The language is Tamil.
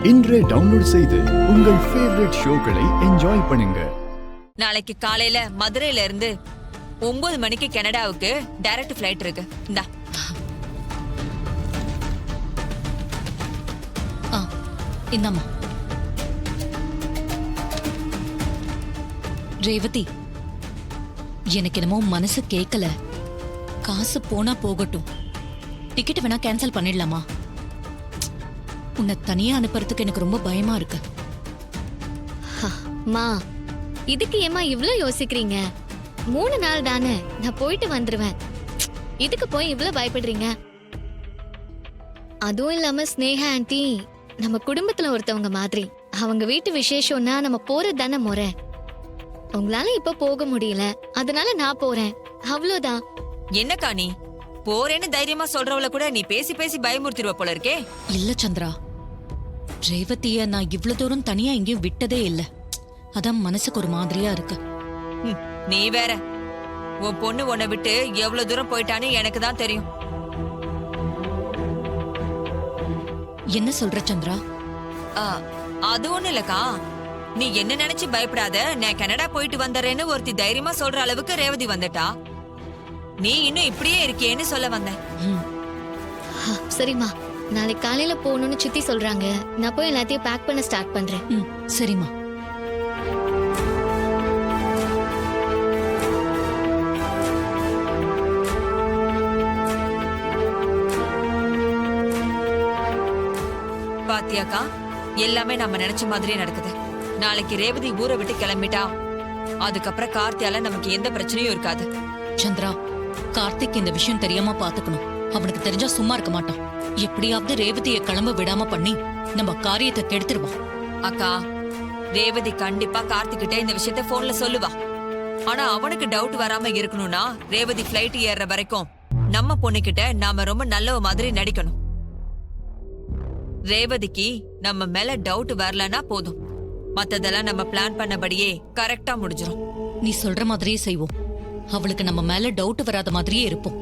இன்றே டவுன்லோட் செய்து உங்கள் ஃபேவரட் ஷோக்களை என்ஜாய் பண்ணுங்க. நாளைக்கு காலையில மதுரையில இருந்து 9 மணிக்கு கனடாவுக்கு டைரக்ட் ஃபிளைட் இருக்கு. இந்தா. இந்தாம்மா. ரேவதி, எனக்கு என்னமோ மனசு கேட்கல. காசு போனா போகட்டும், டிக்கெட் வேணா கேன்சல் பண்ணிடலாமா? உன்னை தனியா அனுப்புறதுக்கு எனக்கு ரொம்ப பயமா இருக்கு. மா, இதுக்கு ஏமா இவ்ளோ யோசிக்கிறீங்க? 3 நாள் தானே, நான் போயிட்டு வந்துருவேன். இதுக்கு போய் இவ்ளோ பயப்படுறீங்க? அதுவும் இல்லாம ஸ்னேகா ஆன்ட்டி நம்ம குடும்பத்துல ஒருத்தவங்க மாதிரி. அவங்க வீட்டு விசேஷம்னா நம்ம போறது தானே முறை. உங்களால இப்ப போக முடியல, அதனால நான் போறேன், அவ்வளவுதான். என்னக்கா நீ போறேன்னு தைரியமா சொல்றவள கூட நீ பேசி பேசி பயமுறுத்திடுவ போல இருக்கே. இல்ல சந்திரா, ரேவதிய நான் இவ்ளோ தூரம் தனியா எங்கேயும் விட்டதே இல்ல. அதான் மனசுக்கு ஒரு மாதிரியா இருக்கு. நீ வேற, உன் பொண்ணு உன்னை விட்டு எவ்வளவு தூரம் போயிட்டான்னு எனக்கு தான் தெரியும். என்ன சொல்ற சந்திரா? அது ஒண்ணு இல்லக்கா, நீ என்ன நினைச்சு பயப்படாத. நான் கனடா போயிட்டு வந்துறேன்னு ஒருத்தி தைரியமா சொல்ற அளவுக்கு ரேவதி வந்துட்டா. நீ இன்னும் இப்படியே இருக்கியேன்னு சொல்ல வந்தேன். சரிம்மா, நாளைக்கு காலையில போகணும்னு சித்தி சொல்றாங்க. நான் போய் எல்லாத்தையும் பேக் பண்ண ஸ்டார்ட் பண்றேன். சரிம்மா. பாத்தியாக்கா, எல்லாமே நம்ம நினைச்ச மாதிரியே நடக்குது. நாளைக்கு ரேவதி ஊரை விட்டு கிளம்பிட்டா அதுக்கப்புறம் கார்த்தியால நமக்கு எந்த பிரச்சனையும் இருக்காது. சந்திரா, கார்த்திக் இந்த விஷயம் தெரியாம பாத்துக்கணும். அவனுக்கு தெரிஞ்சா சும்மா இருக்க மாட்டான். எப்படியாவது ரேவதியை கிளம்ப விடாம பண்ணி நம்ம காரியத்தை கெடுத்துருவான். அக்கா, ரேவதி கண்டிப்பா கார்த்திகிட்ட இந்த விஷயத்த போன்ல சொல்லுவா. ஆனா அவனுக்கு டவுட் வராம இருக்கணும்னா ரேவதி பிளைட் ஏறுற வரைக்கும் நம்ம பொண்ணுகிட்ட நாம ரொம்ப நல்லவ மாதிரி நடிக்கணும். ரேவதிக்கு நம்ம மேல டவுட் வரலன்னா போதும், மத்ததெல்லாம் நம்ம பிளான் பண்ணபடியே கரெக்டா முடிஞ்சிரும். நீ சொல்ற மாதிரியே செய்வோம். அவளுக்கு நம்ம மேல டவுட் வராத மாதிரியே இருப்போம்.